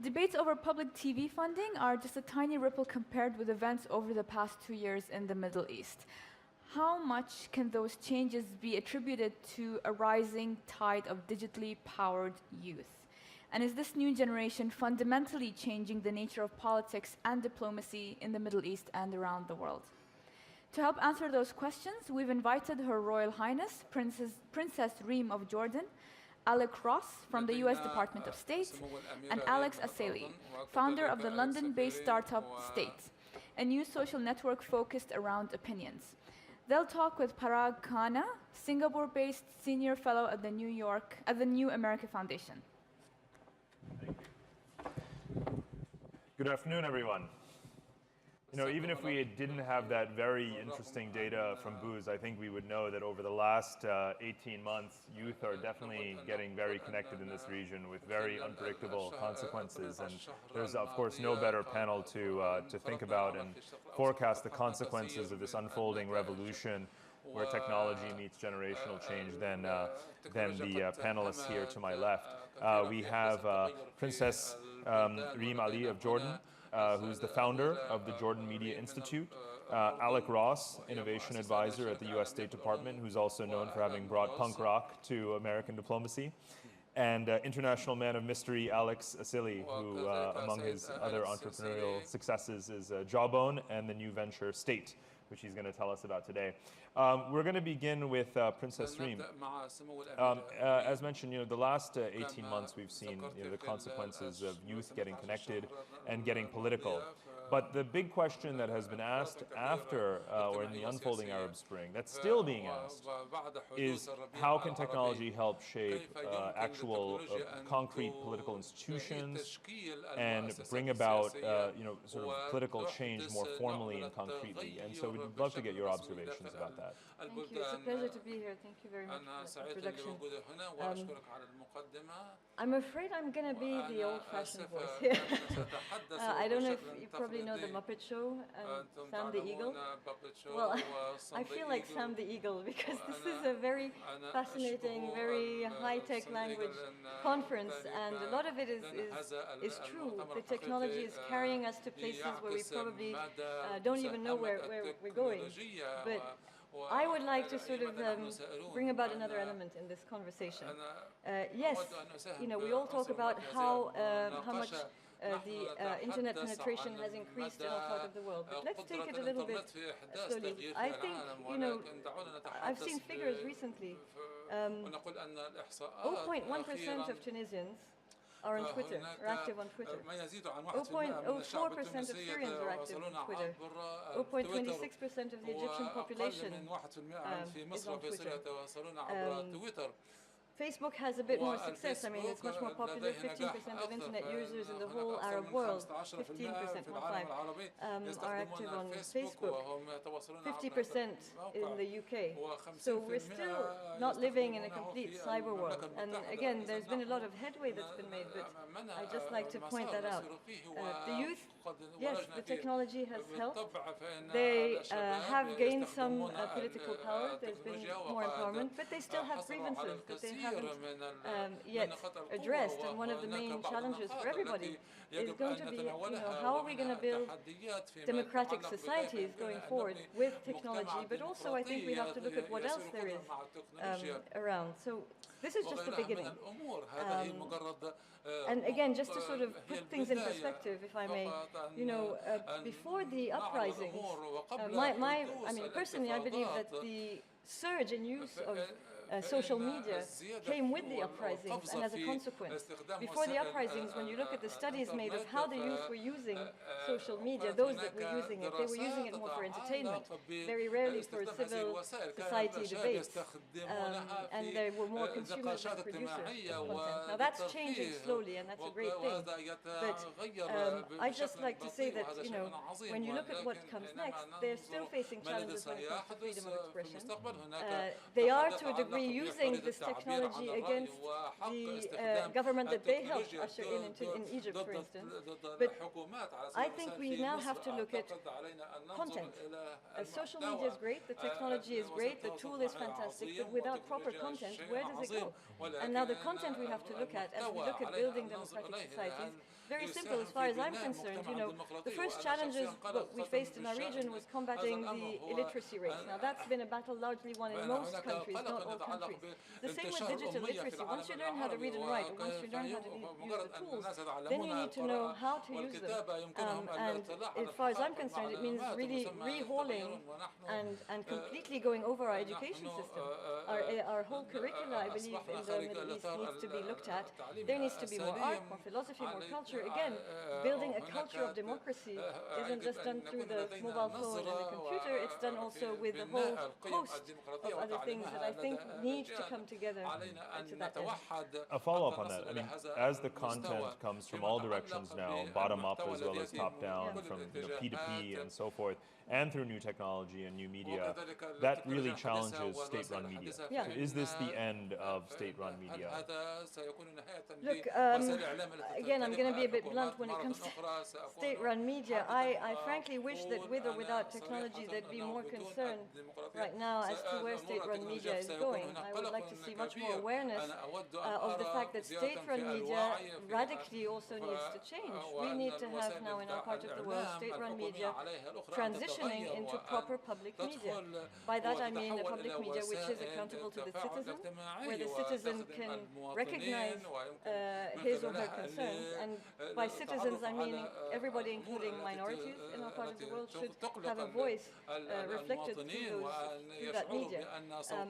Debates over public TV funding are just a tiny ripple compared with events over the past 2 years in the Middle East. How much can those changes be attributed to a rising tide of digitally powered youth? And is this new generation fundamentally changing the nature of politics and diplomacy in the Middle East and around the world? To help answer those questions, we've invited Her Royal Highness, Princess Rym of Jordan, Alec Ross from the US Department of State, and Alex Asseily, founder of the London-based startup State, a new social network focused around opinions. They'll talk with Parag Khanna, Singapore-based senior fellow at the New America Foundation. Good afternoon, everyone. Even if we didn't have that very interesting data from Booz, I think we would know that over the last 18 months, youth are definitely getting very connected in this region with very unpredictable consequences. And there's, of course, no better panel to think about and forecast the consequences of this unfolding revolution where technology meets generational change than the panelists here to my left. We have Princess Rym Ali of Jordan, who's the founder of the Jordan Media Institute, Alec Ross, innovation advisor at the US State Department, who's also known for having brought punk rock to American diplomacy, and international man of mystery, Alex Asseily, who among his other entrepreneurial successes is Jawbone and the new venture State, which he's going to tell us about today. We're going to begin with Princess Rym. As mentioned, the last 18 months we've seen the consequences of youth getting connected and getting political. But the big question that has been asked after or in the unfolding Arab Spring, that's still being asked, is how can technology help shape actual concrete political institutions and bring about sort of political change more formally and concretely? And so we'd love to get your observations about that. Thank you. It's a pleasure to be here. Thank you very much for the introduction. I'm afraid I'm going to be the old-fashioned voice here. I don't know if you probably know the Muppet Show, Sam the Eagle. Well, I feel like Sam the Eagle because this is a very fascinating, very high-tech language conference, and a lot of it is true. The technology is carrying us to places where we probably don't even know where we're going. But I would like to sort of bring about another element in this conversation. Yes, we all talk about how much the internet penetration has increased in our part of the world. But let's take it a little bit slowly. I think, I've seen figures recently. 0.1% of Tunisians are on Twitter, are active on Twitter. 0.04% of Syrians are active on Twitter. 0.26% of the Egyptian population is on Twitter. Facebook has a bit more success. I mean, it's much more popular. 15% of internet users in the whole Arab world, 15%, not 5, are active on Facebook. 50% in the UK. So we're still not living in a complete cyber world. And again, there's been a lot of headway that's been made, but I'd just like to point that out. The youth, yes, the technology has helped. They have gained some political power. There's been more empowerment, but they still have grievances that they haven't yet addressed. And one of the main challenges for everybody is going to be, how are we going to build democratic societies going forward with technology? But also, I think we have to look at what else there is around. So this is just the beginning. And again, just to sort of put things in perspective, if I may, before the uprisings, personally, I believe that the surge in use of social media came with the uprisings and as a consequence. Before the uprisings, when you look at the studies made of how the youth were using social media, those that were using it, they were using it more for entertainment, very rarely for civil society debates, and they were more consumers than producers of content. Now that's changing slowly, and that's a great thing. But I'd just like to say that, when you look at what comes next, they're still facing challenges when it comes to freedom of expression. They are, to a degree, using this technology against the government that they helped usher in Egypt, for instance. But I think we now have to look at content. Social media is great, the technology is great, the tool is fantastic, but without proper content, where does it go? And now the content we have to look at, as we look at building democratic societies, very simple as far as I'm concerned. You know, the first challenges we faced in our region was combating the illiteracy rates. Now that's been a battle largely won in most countries, not all countries. The same with digital literacy. Once you learn how to read and write, or once you learn how to use the tools, then you need to know how to use them. And as far as I'm concerned, it means really rehauling and completely going over our education system. Our whole curricula, I believe, in the Middle East needs to be looked at. There needs to be more art, more philosophy, more culture. Again, building a culture of democracy isn't just done through the mobile phone and the computer, it's done also with a whole host of other things that I think need to come together to that end. A follow-up on that. I mean, as the content comes from all directions now, bottom up as well as top down, from P2P and so forth, and through new technology and new media, that really challenges state-run media. Yeah. So is this the end of state-run media? Look, again, I'm going to be a bit blunt when it comes to state-run media. I frankly wish that with or without technology, there'd be more concern right now as to where state-run media is going. I would like to see much more awareness of the fact that state-run media radically also needs to change. We need to have now in our part of the world state-run media transitioning into proper public media. By that I mean a public media which is accountable to the citizen, where the citizen can recognize his or her concerns. And by citizens I mean everybody, including minorities in our part of the world, should have a voice reflected through that media.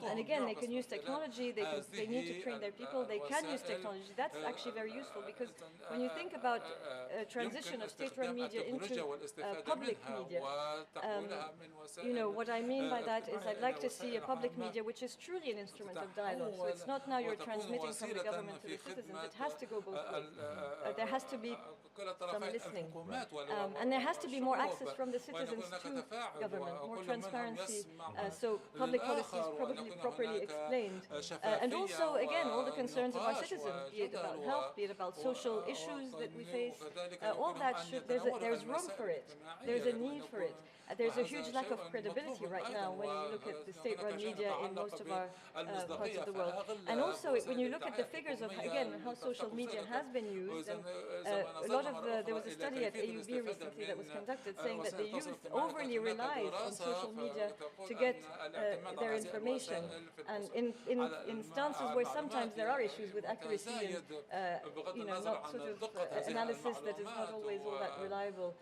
And again, they can use technology, they need to train their people, they can use technology. That's actually very useful, because when you think about transition of state-run media into public media, you know, what I mean by that is I'd like to see a public media which is truly an instrument of dialogue. So it's not now you're transmitting from the government to the citizens. It has to go both ways. There has to be some listening. And there has to be more access from the citizens to government, more transparency, so public policy is probably properly explained. And also, again, all the concerns of our citizens, be it about health, be it about social issues that we face, all that there's room for it. There's a need for it. There's a huge lack of credibility right now when you look at the state-run media in most of our parts of the world. And also, when you look at the figures of, again, how social media has been used, and a lot of there was a study at AUB recently that was conducted saying that the youth overly relies on social media to get their information. And in instances where sometimes there are issues with accuracy and, you know, not sort of analysis that is not always all that reliable.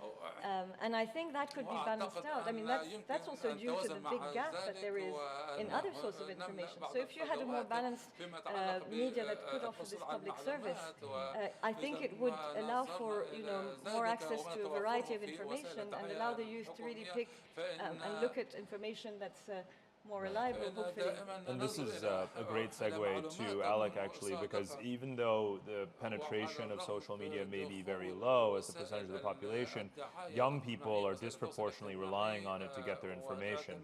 And I think that could be balanced out. I mean, that's also due to the big gap that there is in other sources of information. So if you had a more balanced media that could offer this public service, I think it would allow for, you know, more access to a variety of information and allow the youth to really pick and look at information that's more reliable, hopefully. And this is a great segue to Alec, actually, because even though the penetration of social media may be very low as a percentage of the population, young people are disproportionately relying on it to get their information.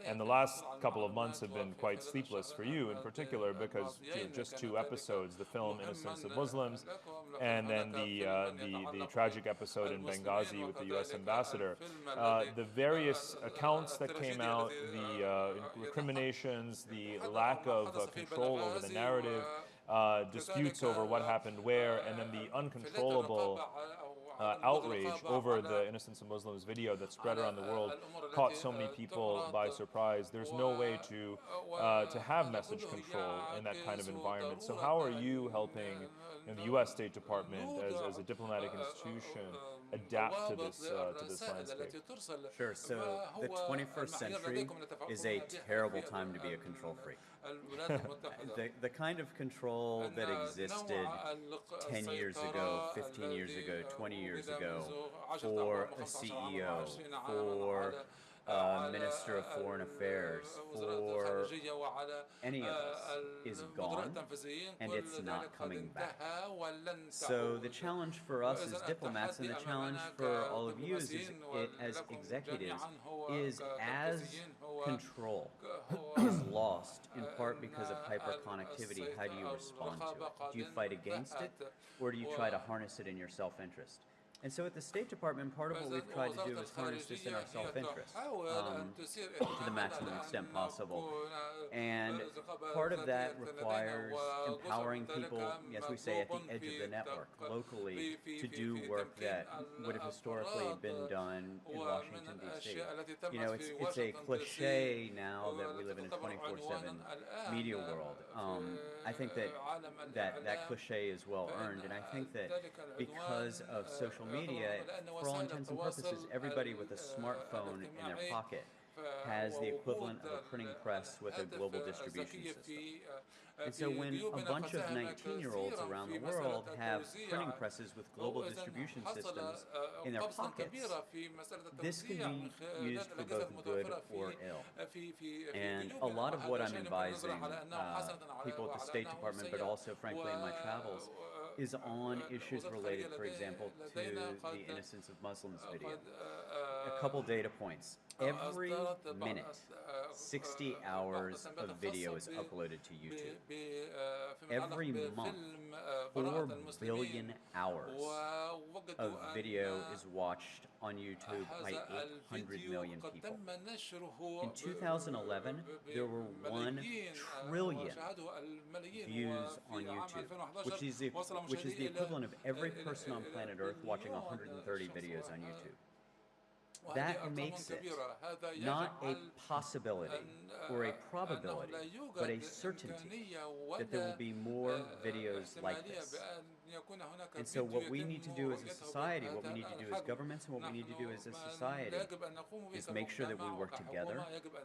And the last couple of months have been quite sleepless for you in particular, because just 2 episodes, the film Innocence of Muslims, and then the tragic episode in Benghazi with the US ambassador, the various accounts that came out, the recriminations, the lack of control over the narrative, disputes over what happened where, and then the uncontrollable outrage over the Innocence of Muslims video that spread around the world caught so many people by surprise. There's no way to have message control in that kind of environment. So how are you helping the U.S. State Department as a diplomatic institution adapt to this landscape? Sure. So the 21st century is a terrible time to be a control freak. The kind of control that existed 10 years ago, 15 years ago, 20 years ago for a CEO, for a Minister of Foreign Affairs, for any of us is gone, and it's not coming back. So the challenge for us as diplomats, and the challenge for all of you as executives, is as control is lost in part because of hyperconnectivity, how do you respond to it? Do you fight against it, or do you try to harness it in your self-interest? And so at the State Department, part of what we've tried to do is harness this in our self-interest to the maximum extent possible. And part of that requires empowering people, as we say, at the edge of the network, locally, to do work that would have historically been done in Washington, D.C. You know, it's a cliche now that we live in a 24/7 media world. I think that cliche is well earned, and I think that because of social media, for all intents and purposes, everybody with a smartphone in their pocket has the equivalent of a printing press with a global distribution system. And so when a bunch of 19-year-olds around the world have printing presses with global distribution systems in their pockets, this can be used for both good or ill. And a lot of what I'm advising people at the State Department, but also, frankly, in my travels, is on issues related, for example, to the Innocence of Muslims video. A couple data points. Every minute, 60 hours of video is uploaded to YouTube. Every month, 4 billion hours of video is watched on YouTube by 800 million people. In 2011, there were 1 trillion views on YouTube, which is the equivalent of every person on planet Earth watching 130 videos on YouTube. That makes it not a possibility or a probability, but a certainty that there will be more videos like this. And so what we need to do as a society, what we need to do as governments, and what we need to do as a society is make sure that we work together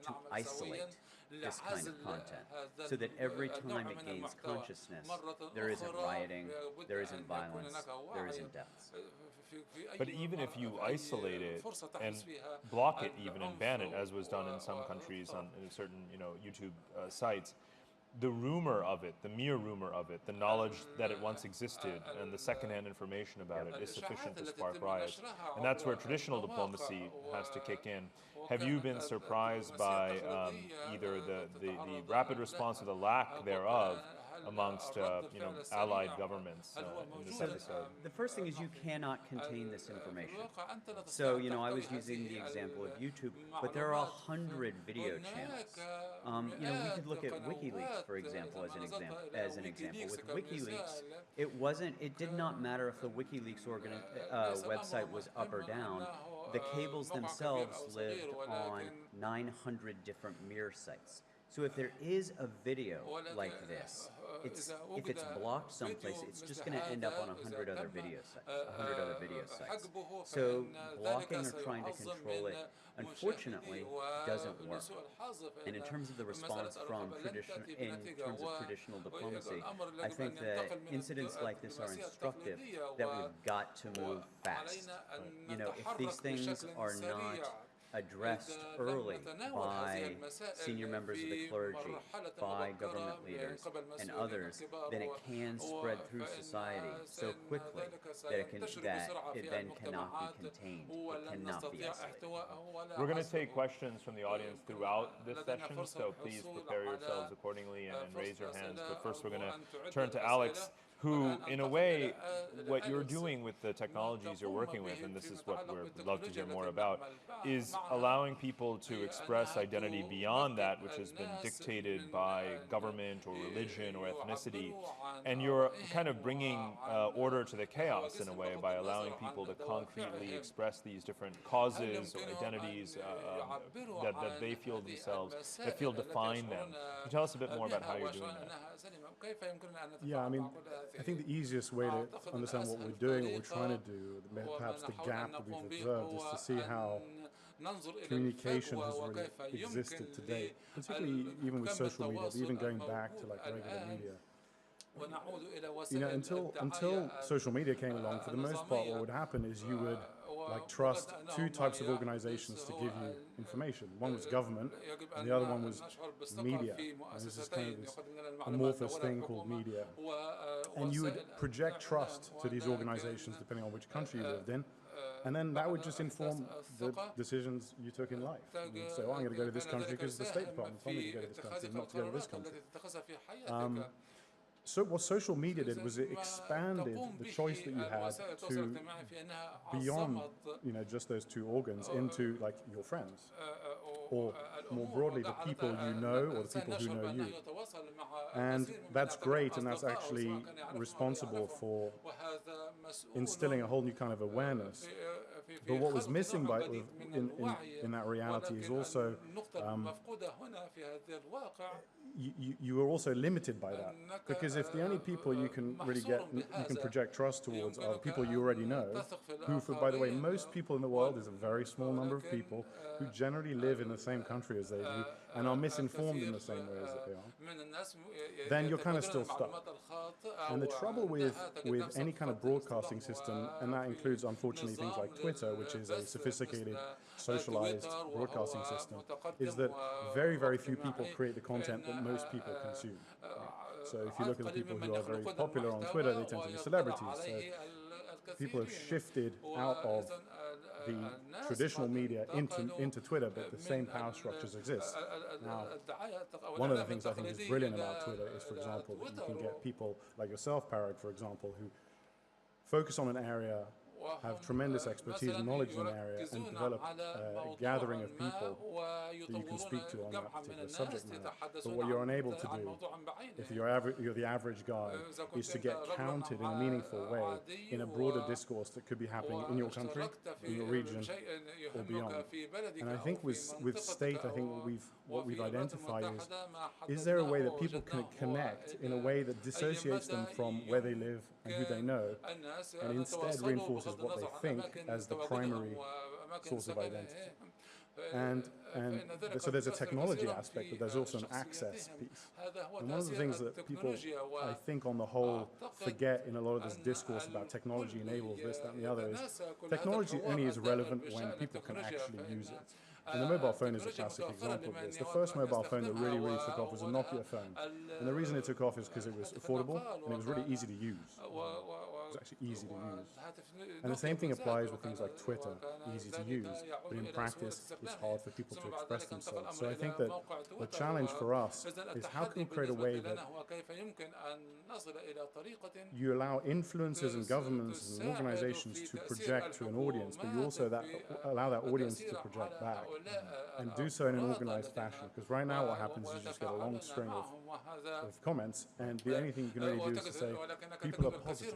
to isolate this kind of content, so that every time it gains consciousness, there isn't rioting, there isn't violence, there isn't deaths. But even if you isolate it and block it even and ban it, as was done in some countries on certain YouTube sites, the rumor of it, the mere rumor of it, the knowledge that it once existed and the secondhand information about it is sufficient to spark riots. And that's where traditional diplomacy has to kick in. Have you been surprised by either the rapid response or the lack thereof amongst allied governments in this episode? The first thing is you cannot contain this information. So, I was using the example of YouTube, but there are 100 video channels. We could look at WikiLeaks, for example, as an example. With WikiLeaks, it did not matter if the WikiLeaks website was up or down. The cables themselves lived on 900 different mirror sites. So if there is a video like this, if it's blocked someplace, it's just going to end up on 100 other video sites. So blocking or trying to control it, unfortunately, doesn't work. And in terms of the response from traditional diplomacy, I think that incidents like this are instructive, that we've got to move fast. If these things are not addressed early by senior members of the clergy, by government leaders, and others, then it can spread through society so quickly that it then cannot be contained. It cannot be isolated. We're going to take questions from the audience throughout this session, so please prepare yourselves accordingly and raise your hands. But first we're going to turn to Alex, who, in a way, what you're doing with the technologies you're working with, and this is what we'd love to hear more about, is allowing people to express identity beyond that which has been dictated by government or religion or ethnicity. And you're kind of bringing order to the chaos in a way by allowing people to concretely express these different causes or identities that they feel themselves, that feel define them. Can you tell us a bit more about how you're doing that? Yeah, I think the easiest way to understand what we're doing, what we're trying to do, perhaps the gap that we've observed, is to see how communication has really existed to date, particularly even with social media, but even going back to regular media. Until social media came along, for the most part, what would happen is you would trust two types of organizations to give you information. One was government, and the other one was media. And this is kind of this amorphous thing called media. And you would project trust to these organizations depending on which country you lived in. And then that would just inform the decisions you took in life. You'd say, I'm going to go to this country because the State Department told me to go to this country, not to go to this country. So what social media did was it expanded the choice that you had to beyond, just those two organs into like your friends, or more broadly, the people you know or the people who know you. And that's great, and that's actually responsible for instilling a whole new kind of awareness. But what was missing in that reality is also you were also limited by that, because if the only people you can really project trust towards are the people you already know, who, by the way, most people in the world is a very small number of people who generally live in the same country as they do and are misinformed in the same way as they are, then you're kind of still stuck. And the trouble with any kind of broadcasting system, and that includes unfortunately things like Twitter, which is a sophisticated, socialized broadcasting system, is that very, very few people create the content that most people consume. So if you look at the people who are very popular on Twitter, they tend to be celebrities. So people have shifted out of the traditional media into Twitter, but the same power structures exist. Now, one of the things I think is brilliant about Twitter is, for example, that you can get people like yourself, Parag, for example, who focus on an area, have tremendous expertise and knowledge in an area, and develop a gathering of people that you can speak to on that particular subject matter. But what you're unable to do, if you're the average guy, is to get counted in a meaningful way in a broader discourse that could be happening in your country, in your region, or beyond. And I think with state, I think what we've identified is there a way that people can connect in a way that dissociates them from where they live and who they know, and instead reinforces what they think as the primary source of identity. And so there's a technology aspect, but there's also an access piece. And one of the things that people, I think on the whole, forget in a lot of this discourse about technology enables this, that, and the other is technology only is relevant when people can actually use it. And the mobile phone is a classic example of this. The first mobile phone that really, really took off was a Nokia phone. And the reason it took off is because it was affordable and it was really easy to use. It was actually easy to use. And the same thing applies with things like Twitter, easy to use, but in practice, it's hard for people to express themselves. So I think that the challenge for us is how can we create a way that you allow influencers and governments and organizations to project to an audience, but you also allow that audience to project back, and do so in an organized fashion. Because right now what happens is you just get a long string of comments, and the only thing you can really do is to say people are positive,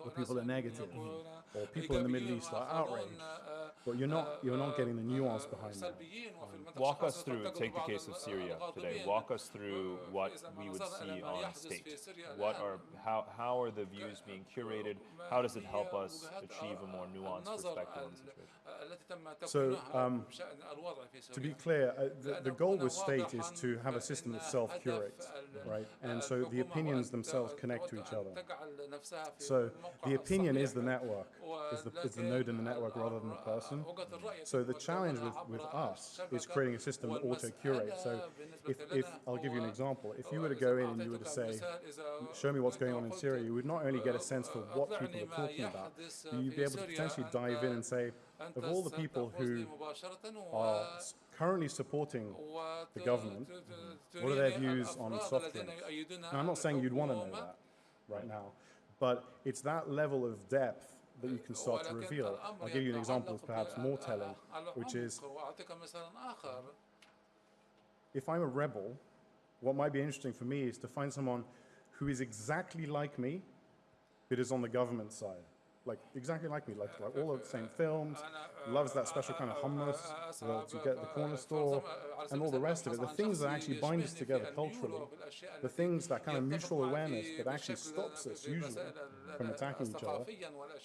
or people are negative, or people in the Middle East are outraged, but you're not getting the nuance behind that. Walk us through, take the case of Syria today, walk us through what we would see on state. How are the views being curated? How does it help us achieve a more nuanced perspective on the situation? So, to be clear, the goal with state is to have a system that self-curates, right? And so the opinions themselves connect to each other. So the opinion is the network, is the node in the network rather than the person. So the challenge with us is creating a system that auto-curates. So if I'll give you an example. If you were to go in and you were to say, show me what's going on in Syria, you would not only get a sense for what people are talking about, but you'd be able to potentially dive in and say, of all the people who are currently supporting the government, what are their views on soft drinks? Now, I'm not saying you'd want to know that right now, but it's that level of depth that you can start to reveal. I'll give you an example that's perhaps more telling, which is, if I'm a rebel, what might be interesting for me is to find someone who is exactly like me, but is on the government side. Like, exactly like me, like all of the same films, loves that special kind of hummus that you get at the corner store, and all the rest of it. The things that actually bind us together culturally, the things, that kind of mutual awareness that actually stops us, usually, from attacking each other.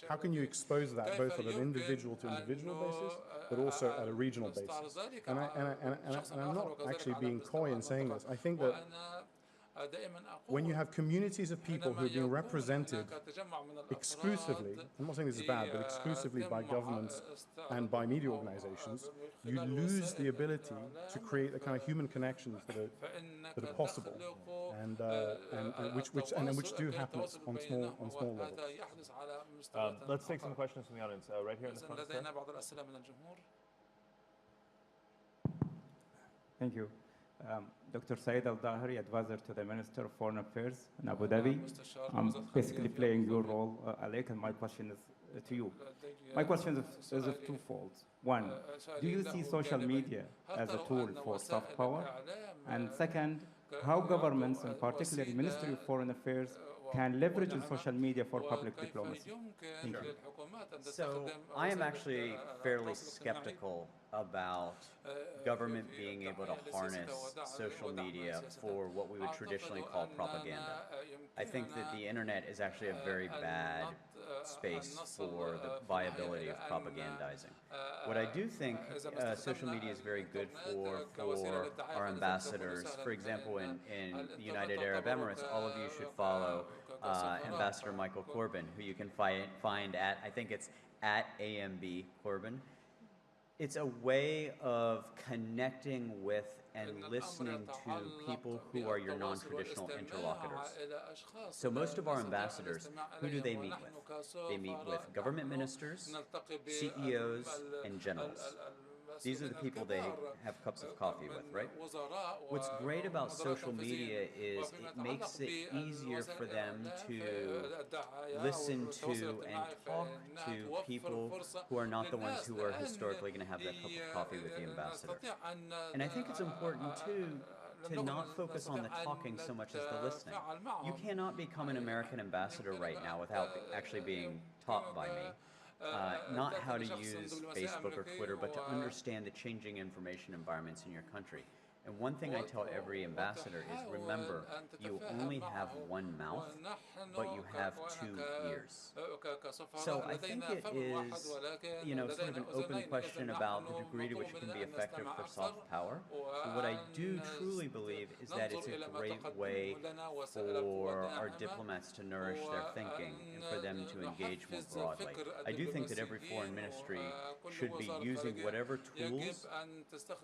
How can you expose that both on an individual to individual basis, but also at a regional basis? And I'm not actually being coy in saying this. I think that when you have communities of people who are being represented exclusively, I'm not saying this is bad, but exclusively by governments and by media organizations, you lose the ability to create the kind of human connections that are possible, and which do happen on small levels. Let's take some questions from the audience. Right here in the front, sir. Thank you. Dr. Saeed Al-Dahri, advisor to the Minister of Foreign Affairs in Abu Dhabi. I'm basically playing your role, Alec, and my question is to you. My question is of twofold. One, do you see social media as a tool for soft power? And second, how governments, and particularly Ministry of Foreign Affairs, can leverage social media for public diplomacy? Thank you. So I am actually fairly skeptical about government being able to harness social media for what we would traditionally call propaganda. I think that the internet is actually a very bad space for the viability of propagandizing. What I do think social media is very good for our ambassadors. For example, in the United Arab Emirates, all of you should follow Ambassador Michael Corbin, who you can find at, I think it's at AMB Corbin. It's a way of connecting with and listening to people who are your non-traditional interlocutors. So most of our ambassadors, who do they meet with? They meet with government ministers, CEOs, and generals. These are the people they have cups of coffee with, right? What's great about social media is it makes it easier for them to listen to and talk to people who are not the ones who are historically going to have that cup of coffee with the ambassador. And I think it's important, too, to not focus on the talking so much as the listening. You cannot become an American ambassador right now without actually being taught by me. Not how to use Facebook or Twitter, but to understand the changing information environments in your country. And one thing I tell every ambassador is, remember, you only have one mouth, but you have two ears. So I think it is, sort of an open question about the degree to which it can be effective for soft power. But what I do truly believe is that it's a great way for our diplomats to nourish their thinking and for them to engage more broadly. I do think that every foreign ministry should be using whatever tools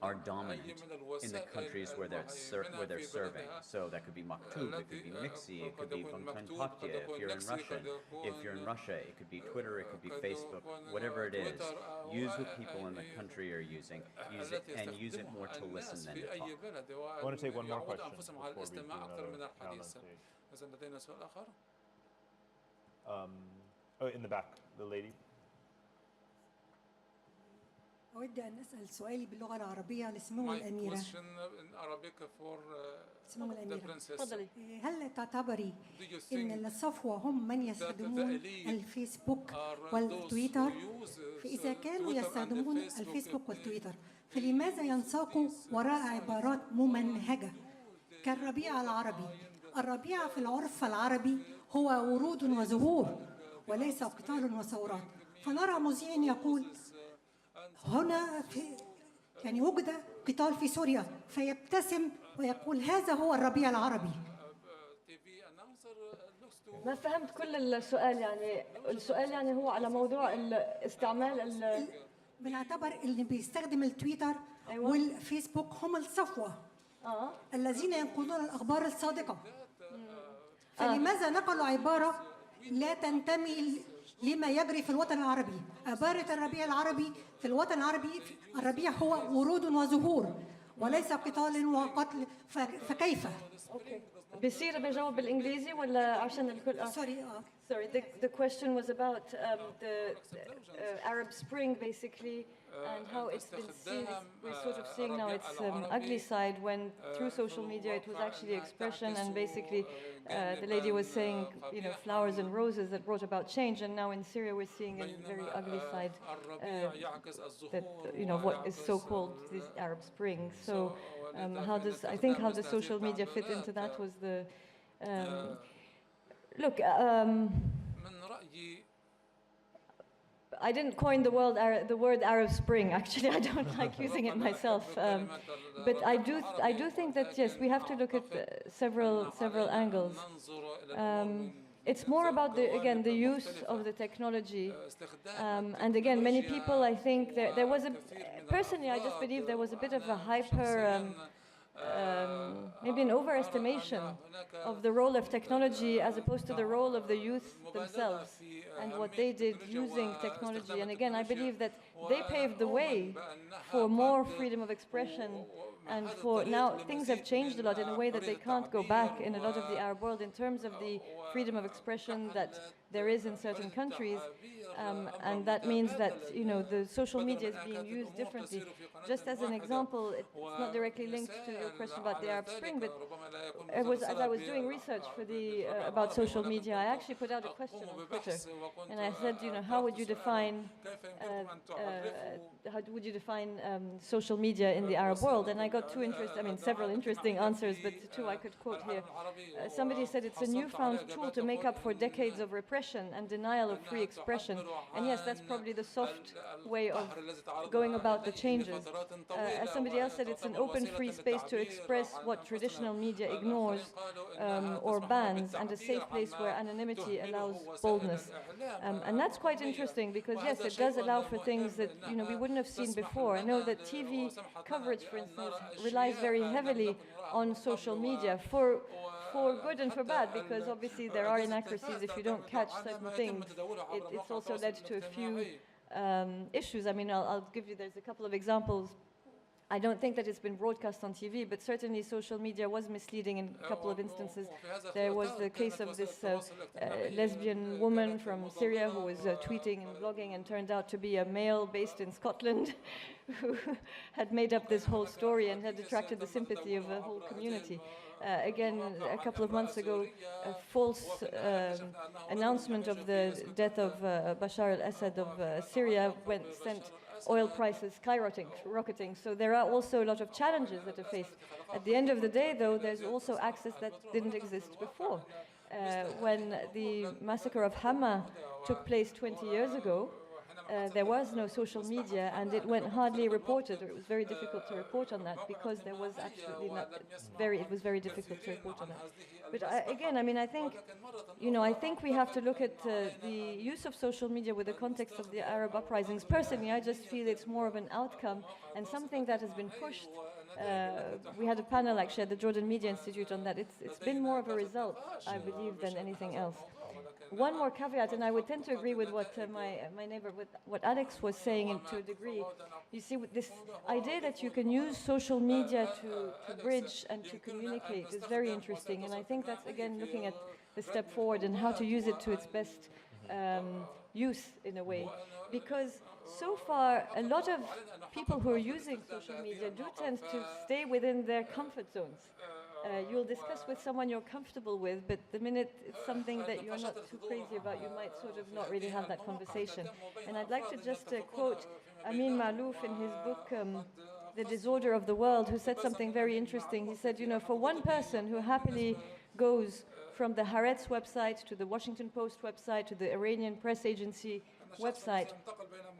are dominant in the countries where they're serving. So that could be Maktub, it could be Mixi, it could be Kontaktia if you're in Russia. If you're in Russia, it could be Twitter, it could be Facebook, whatever it is. Use what people in the country are using. Use it and use it more to listen than to talk. I want to take one more question before we do another round on stage. In the back, the lady. أود أن أسأل سؤالي باللغة العربية لسمو الأميرة. سمو الأميرة. هل تعتبري أن الصفوة هم من يستخدمون الفيسبوك والتويتر؟ فإذا كانوا يستخدمون الفيسبوك والتويتر، فلماذا ينساقوا وراء عبارات ممنهجة كالربيع العربي؟ الربيع في العرف العربي هو ورود وزهور وليس قتال وثورات. فنرى مذيع يقول هنا وجد قتال في سوريا فيبتسم ويقول هذا هو الربيع العربي. ما فهمت كل السؤال السؤال هو على موضوع استعمال بنعتبر اللي بيستخدم التويتر والفيسبوك هم الصفوة الذين ينقلون الأخبار الصادقة. فلماذا نقلوا عبارة لا تنتمي لما يجري في الوطن العربي؟ عبارة الربيع العربي في الوطن العربي، الربيع هو ورود وزهور وليس قتال وقتل، فكيف؟ بصير بجاوب بالإنجليزي ولا عشان الكل؟ Sorry, the question was about the Arab Spring basically and how it's been seen. We're sort of seeing now its ugly side when through social media it was actually expression, and basically the lady was saying, flowers and roses that brought about change, and now in Syria we're seeing a very ugly side that, what is so-called this Arab Spring. So how does social media fit into that was the... Look, I didn't coin the word Arab Spring. Actually, I don't like using it myself. But I do think that yes, we have to look at several angles. It's more about the use of the technology, and again, many people. I think there was personally, I just believe there was a bit of a hyper. Maybe an overestimation of the role of technology as opposed to the role of the youth themselves and what they did using technology. And again, I believe that they paved the way for more freedom of expression And for now, things have changed a lot in a way that they can't go back in a lot of the Arab world in terms of the freedom of expression that there is in certain countries. And that means that, you know, the social media is being used differently. Just as an example, it's not directly linked to your question about the Arab Spring, but as I was doing research for about social media, I actually put out a question on Twitter, and I said, you know, how would you define social media in the Arab world? And I got several interesting answers, but two I could quote here. Somebody said it's a newfound tool to make up for decades of repression and denial of free expression. And yes, that's probably the soft way of going about the changes. As somebody else said, it's an open, free space to express what traditional media ignores or bans, and a safe place where anonymity allows boldness. And that's quite interesting because, yes, it does allow for things that, you know, we wouldn't have seen before. I know that TV coverage, for instance, relies very heavily on social media for good and for bad, because obviously there are inaccuracies if you don't catch certain things. It's also led to a few issues. I mean, I'll give you, there's a couple of examples. I don't think that it's been broadcast on TV, but certainly social media was misleading in a couple of instances. There was the case of this lesbian woman from Syria who was tweeting and blogging and turned out to be a male based in Scotland who had made up this whole story and had attracted the sympathy of a whole community. Again, a couple of months ago, a false announcement of the death of Bashar al-Assad of Syria sent oil prices skyrocketing. So there are also a lot of challenges that are faced. At the end of the day, though, there's also access that didn't exist before. When the massacre of Hama took place 20 years ago, there was no social media, and it went hardly reported, or it was very difficult to report on that because there was absolutely not. It was very difficult to report on that. But I think, you know, I think we have to look at the use of social media with the context of the Arab uprisings. Personally, I just feel it's more of an outcome and something that has been pushed. We had a panel actually at the Jordan Media Institute on that. It's been more of a result, I believe, than anything else. One more caveat, and I would tend to agree with what my neighbor, with what Alex was saying to a degree. You see, with this idea that you can use social media to bridge and to communicate is very interesting, and I think that's, again, looking at the step forward and how to use it to its best use, in a way. Because so far, a lot of people who are using social media do tend to stay within their comfort zones. You'll discuss with someone you're comfortable with, but the minute it's something that you're not too crazy about, you might sort of not really have that conversation. And I'd like to just quote Amin Maalouf in his book, The Disorder of the World, who said something very interesting. He said, you know, for one person who happily goes from the H.R.H website to the Washington Post website to the Iranian press agency website,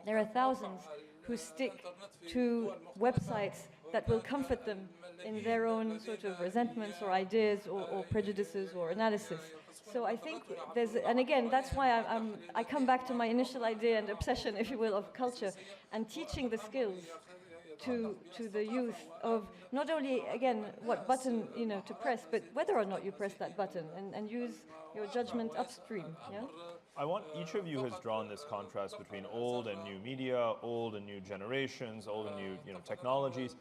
there are thousands who stick to websites that will comfort them in their own sort of resentments or ideas or prejudices or analysis. So I think and again, that's why I come back to my initial idea and obsession, if you will, of culture and teaching the skills to the youth of not only, again, what button, you know, to press, but whether or not you press that button and use your judgment upstream, yeah? I want each of you has drawn this contrast between old and new media, old and new generations, old and new, you know, technologies.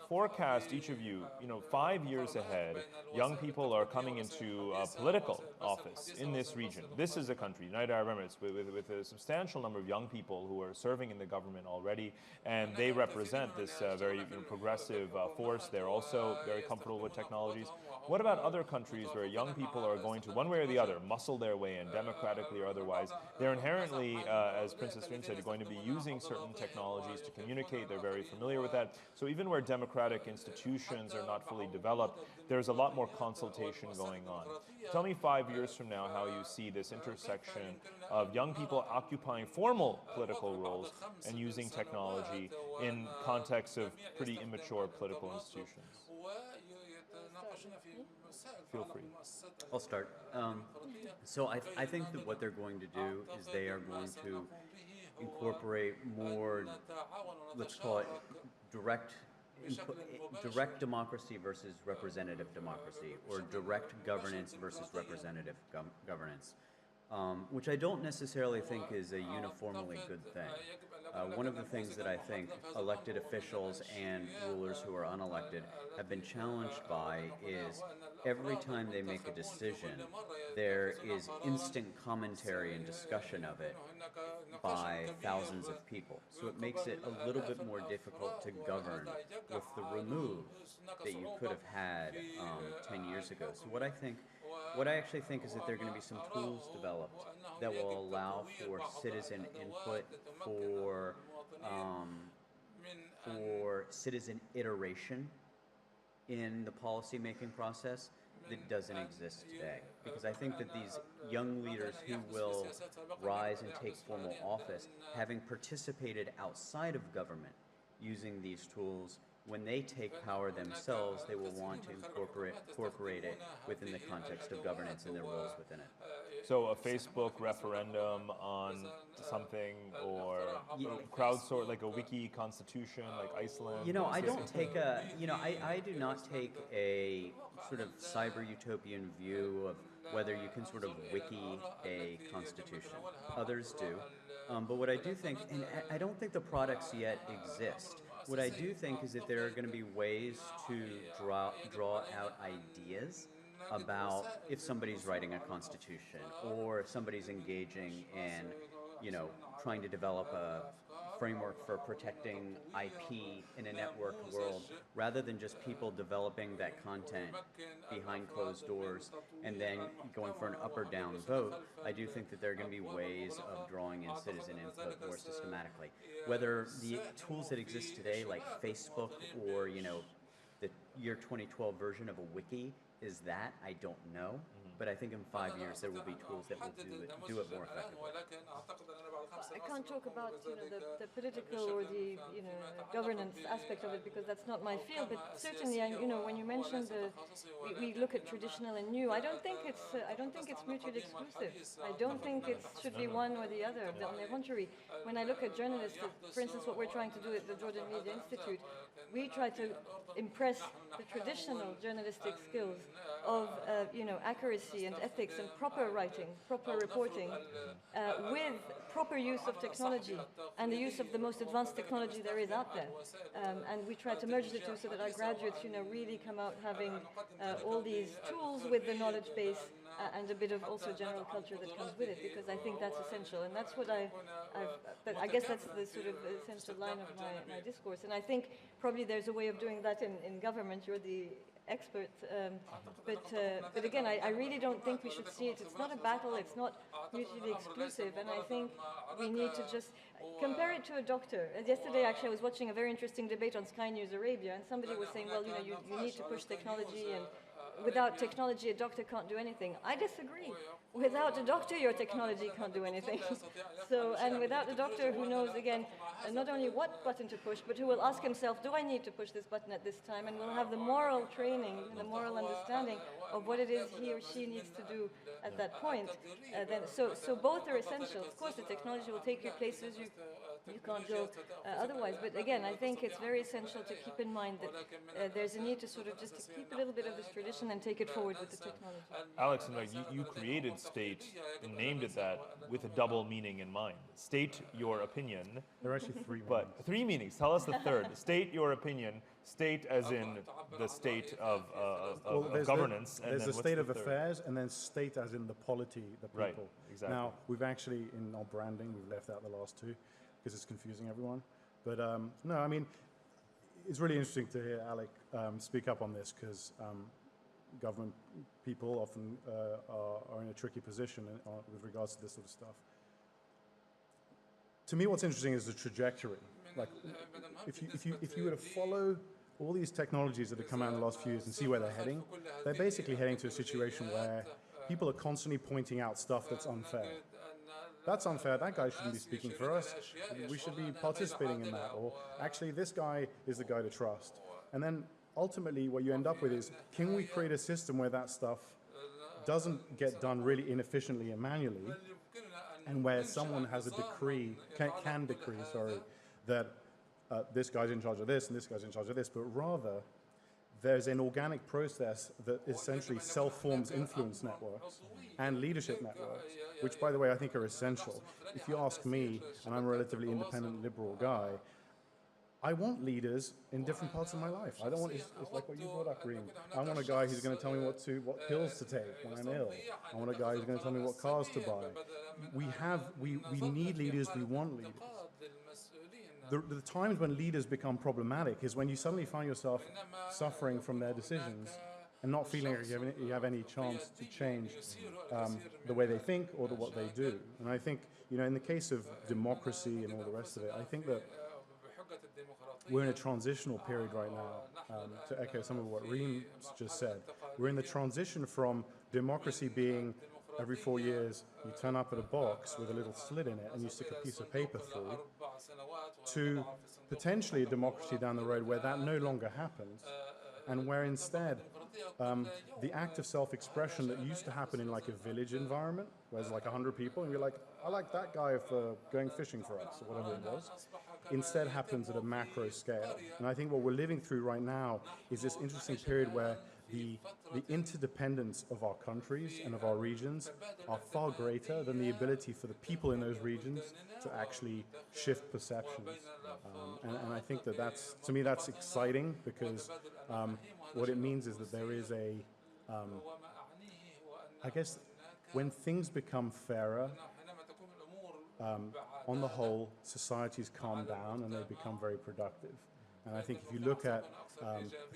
Forecast, each of you, 5 years ahead, young people are coming into political office in this region. This is a country, United Arab Emirates, with a substantial number of young people who are serving in the government already, and they represent this very progressive force. They're also very comfortable with technologies. What about other countries where young people are going to, one way or the other, muscle their way in, democratically or otherwise? They're inherently, as Princess Rym said, going to be using certain technologies to communicate. They're very familiar with that. So even where democratic institutions are not fully developed, there's a lot more consultation going on. Tell me 5 years from now how you see this intersection of young people occupying formal political roles and using technology in context of pretty immature political institutions. Feel free. I'll start. So I think that what they're going to do is they are going to incorporate more, let's call it direct democracy versus representative democracy, or direct governance versus representative governance. which I don't necessarily think is a uniformly good thing. One of the things that I think elected officials and rulers who are unelected have been challenged by is every time they make a decision, there is instant commentary and discussion of it by thousands of people. So it makes it a little bit more difficult to govern with the remove that you could have had 10 years ago. So what I actually think is that there are going to be some tools developed that will allow for citizen input, for citizen iteration in the policy-making process that doesn't exist today. Because I think that these young leaders who will rise and take formal office, having participated outside of government using these tools, when they take power themselves, they will want to incorporate it within the context of governance and their roles within it. So a Facebook referendum on something, or crowdsource, like a wiki constitution, like Iceland? You know, I don't take a, you know, I do not take a sort of cyber utopian view of whether you can sort of wiki a constitution. Others do. But what I do think, and I don't think the products yet exist, what I do think is that there are going to be ways to draw out ideas about if somebody's writing a constitution or if somebody's engaging in, you know, trying to develop a framework for protecting IP in a networked world, rather than just people developing that content behind closed doors and then going for an up or down vote. I do think that there are going to be ways of drawing in citizen input more systematically. Whether the tools that exist today, like Facebook or, you know, the year 2012 version of a wiki is that, I don't know. But I think in 5 years there will be tools that will do it more effectively. I can't talk about the political or the governance aspect of it because that's not my field. But certainly, when you mentioned we look at traditional and new, I don't think it's mutually exclusive. I don't think it should be one or the other. On the contrary, when I look at journalists, for instance, what we're trying to do at the Jordan Media Institute, we try to impress the traditional journalistic skills of accuracy and ethics and proper writing, proper reporting, with proper use of technology and the use of the most advanced technology there is out there. And we try to merge the two so that our graduates, really come out having all these tools with the knowledge base and a bit of also general culture that comes with it, because I think that's essential. And that's what I guess that's the sort of essential line of my discourse. And I think probably there's a way of doing that in government. You're the expert, but again, I really don't think we should see it. It's not a battle. It's not mutually exclusive. And I think we need to just compare it to a doctor. Yesterday, actually, I was watching a very interesting debate on Sky News Arabia, and somebody was saying, well, you need to push technology, and without technology, a doctor can't do anything. I disagree. Without a doctor, your technology can't do anything. And without a doctor who knows, again, not only what button to push, but who will ask himself, do I need to push this button at this time? And will have the moral training, the moral understanding of what it is he or she needs to do at that point. So both are essential. Of course, the technology will take you places you can't go otherwise. But again, I think it's very essential to keep in mind that there's a need to sort of just to keep a little bit of this tradition and take it forward with the technology. Alex, you created state and named it that with a double meaning in mind. State your opinion. There are actually three meanings. But 3 meanings. Tell us the third. State your opinion. State as in the state of governance. There's the state of affairs, and then state as in the polity, the people. Right, exactly. Now, we've actually, in our branding, we've left out the last two because it's confusing everyone. But no, I mean, it's really interesting to hear Alec speak up on this, because government people often are in a tricky position with regards to this sort of stuff. To me, what's interesting is the trajectory. Like, if you were to follow all these technologies that have come out in the last few years and see where they're heading, they're basically heading to a situation where people are constantly pointing out stuff that's unfair. That's unfair, that guy shouldn't be speaking for us, we should be participating in that, or actually this guy is the guy to trust. And then ultimately what you end up with is, can we create a system where that stuff doesn't get done really inefficiently and manually, and where someone has a decree, can decree, that this guy's in charge of this and this guy's in charge of this, but rather there's an organic process that essentially self-forms influence networks and leadership networks, which, by the way, I think are essential. If you ask me, and I'm a relatively independent liberal guy, I want leaders in different parts of my life. I don't want, it's like what you brought up, Rym. I want a guy who's going to tell me what pills to take when I'm ill. I want a guy who's going to tell me what cars to buy. We need leaders, we want leaders. The times when leaders become problematic is when you suddenly find yourself suffering from their decisions and not feeling like you have any chance to change the way they think or what they do. And I think, in the case of democracy and all the rest of it, I think that we're in a transitional period right now, to echo some of what Rym just said. We're in the transition from democracy being every 4 years you turn up at a box with a little slit in it and you stick a piece of paper through, to potentially a democracy down the road where that no longer happens, and where instead the act of self-expression that used to happen in like a village environment, where there's like 100 people, and you're like, I like that guy for going fishing for us, or whatever it was, instead happens at a macro scale. And I think what we're living through right now is this interesting period where the interdependence of our countries and of our regions are far greater than the ability for the people in those regions to actually shift perceptions. And I think that's, to me, that's exciting, because what it means is that there is I guess, when things become fairer, on the whole, societies calm down and they become very productive. And I think if you look at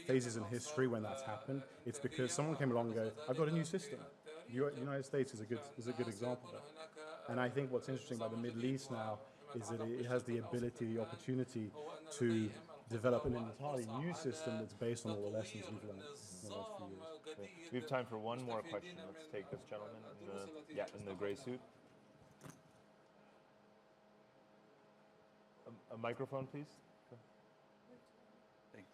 phases in history when that's happened, it's because someone came along and goes, I've got a new system. The United States is a good example of that. And I think what's interesting about the Middle East now is that it has the ability, the opportunity to develop an entirely new system that's based on all the lessons we've learned in the last few years. Cool. We have time for one more question. Let's take this gentleman in the gray suit. A microphone, please. Thanks.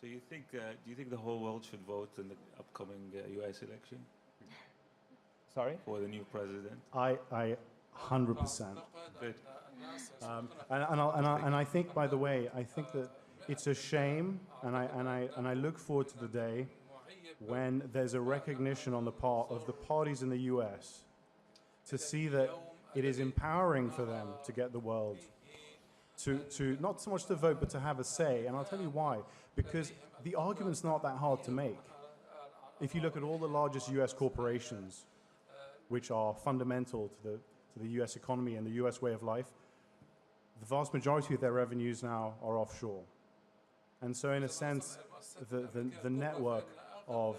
So you think, do you think the whole world should vote in the upcoming U.S. election? Sorry? For the new president? I 100%. Good. And I think, by the way, I think that it's a shame, and I look forward to the day when there's a recognition on the part of the parties in the U.S. to see that it is empowering for them to get the world to not so much to vote, but to have a say. And I'll tell you why. Because the argument's not that hard to make. If you look at all the largest U.S. corporations, which are fundamental to the U.S. economy and the U.S. way of life, the vast majority of their revenues now are offshore. And so in a sense, the network of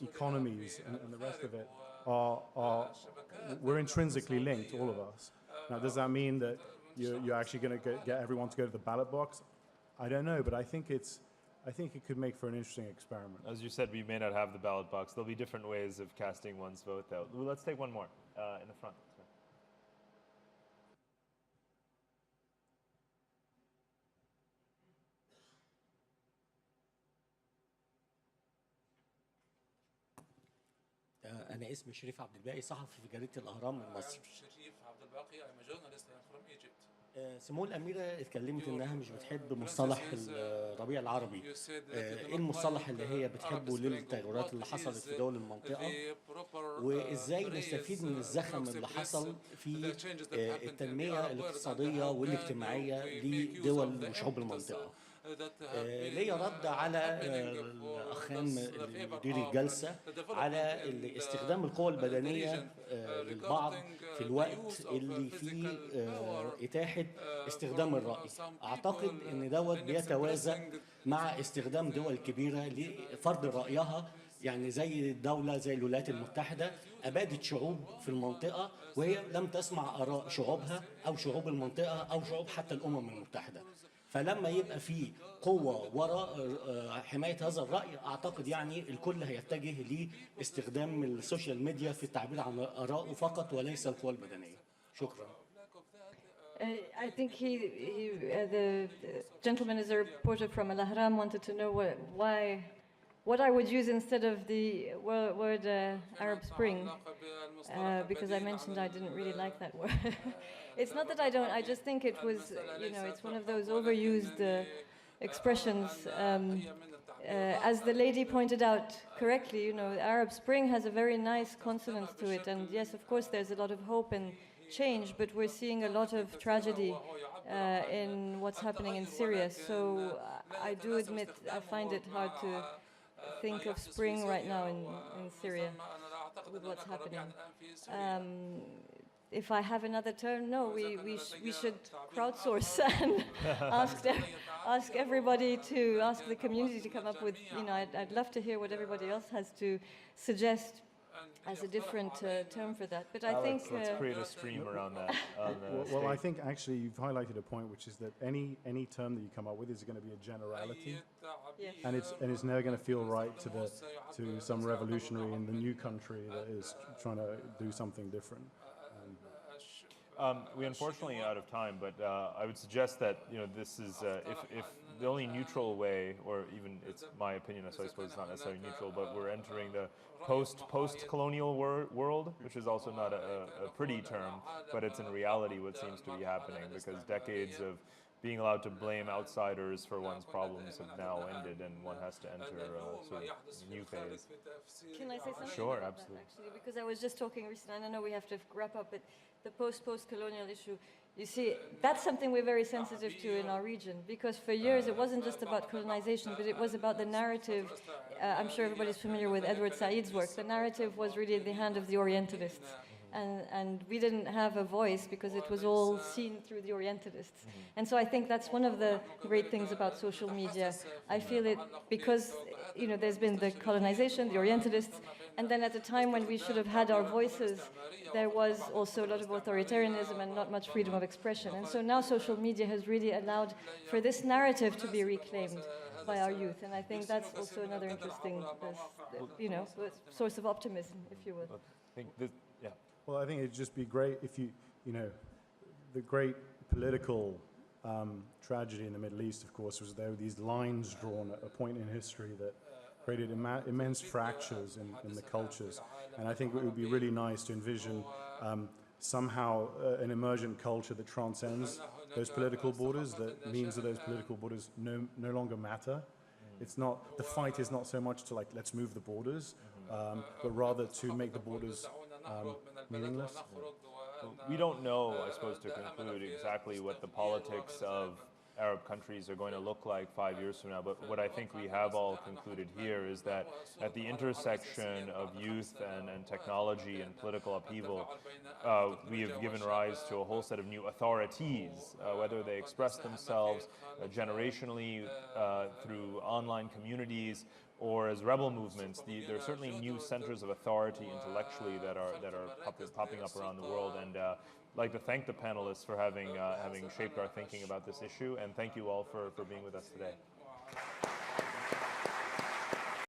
economies and the rest of it we're intrinsically linked, all of us. Now, does that mean that you're actually going to get everyone to go to the ballot box? I don't know, but I think it could make for an interesting experiment. As you said, we may not have the ballot box. There'll be different ways of casting one's vote, though. Let's take one more in the front. أنا اسمي شريف عبد الباقي صحفي في جريدة الأهرام من مصر. سمو الأميرة اتكلمت إنها مش بتحب مصطلح الربيع العربي. إيه المصطلح اللي هي بتحبه للتغيرات اللي حصلت في دول المنطقة؟ وإزاي نستفيد من الزخم اللي حصل في التنمية الاقتصادية والاجتماعية لدول وشعوب المنطقة؟ ليا رد على الأخان اللي مدير الجلسة على استخدام القوى البدنية للبعض في الوقت اللي فيه إتاحة استخدام الرأي. أعتقد إن دوت بيتوازى مع استخدام دول كبيرة لفرض رأيها، يعني زي الدولة زي الولايات المتحدة أبادت شعوب في المنطقة وهي لم تسمع آراء شعوبها أو شعوب المنطقة أو شعوب حتى الأمم المتحدة. فلما يبقى في قوة وراء حماية هذا الرأي، أعتقد يعني الكل هيتجه لاستخدام السوشيال ميديا في التعبير عن آرائه فقط وليس القوى البدنية. شكرا. I think the gentleman is a reporter from Al Ahram, wanted to know what I would use instead of the word Arab Spring, because I mentioned I didn't really like that word. It's not that I don't, I just think it was, it's one of those overused expressions. as the lady pointed out correctly, you know, Arab Spring has a very nice consonance to it, and yes, of course, there's a lot of hope and change, but we're seeing a lot of tragedy in what's happening in Syria. So I do admit I find it hard to think of spring right now in Syria with what's happening. If I have another turn, no, we should crowdsource and ask everybody to, ask the community to come up with, you know, I'd love to hear what everybody else has to suggest as a different term for that. But I Alex, think... let's create a stream around that. Well, I think actually you've highlighted a point, which is that any term that you come up with is going to be a generality, Yes. and it's never going to feel right to some revolutionary in the new country that is trying to do something different. We unfortunately are out of time, but I would suggest that, you know, this is if the only neutral way, or even it's my opinion, so I suppose it's not necessarily neutral, but we're entering the post-colonial world, which is also not a pretty term, but it's in reality what seems to be happening, because decades of being allowed to blame outsiders for one's problems have now ended, and one has to enter a sort of new phase. Can I say something? Sure, about absolutely. that, actually, because I was just talking recently, and I know we have to wrap up, but the post-colonial issue, you see, that's something we're very sensitive to in our region, because for years it wasn't just about colonization, but it was about the narrative. I'm sure everybody's familiar with Edward Said's work. The narrative was really in the hand of the Orientalists. And we didn't have a voice because it was all seen through the Orientalists. And so I think that's one of the great things about social media. I feel it because, you know, there's been the colonization, the Orientalists, and then at a time when we should have had our voices, there was also a lot of authoritarianism and not much freedom of expression. And so now social media has really allowed for this narrative to be reclaimed by our youth. And I think that's also another interesting, you know, source of optimism, if you will. I think this, yeah. Well, I think it'd just be great if you know, the great political tragedy in the Middle East, of course, was there were these lines drawn at a point in history that created immense fractures in the cultures. And I think it would be really nice to envision somehow an emergent culture that transcends those political borders, that means that those political borders no longer matter. It's not, the fight is not so much to like, let's move the borders, but rather to make the borders meaningless. We don't know, I suppose, to conclude exactly what the politics of Arab countries are going to look like 5 years from now, but what I think we have all concluded here is that at the intersection of youth and technology and political upheaval, we have given rise to a whole set of new authorities, whether they express themselves generationally through online communities or as rebel movements. There are certainly new centers of authority intellectually that are popping up around the world, and I'd like to thank the panelists for having shaped our thinking about this issue, and thank you all for being with us today.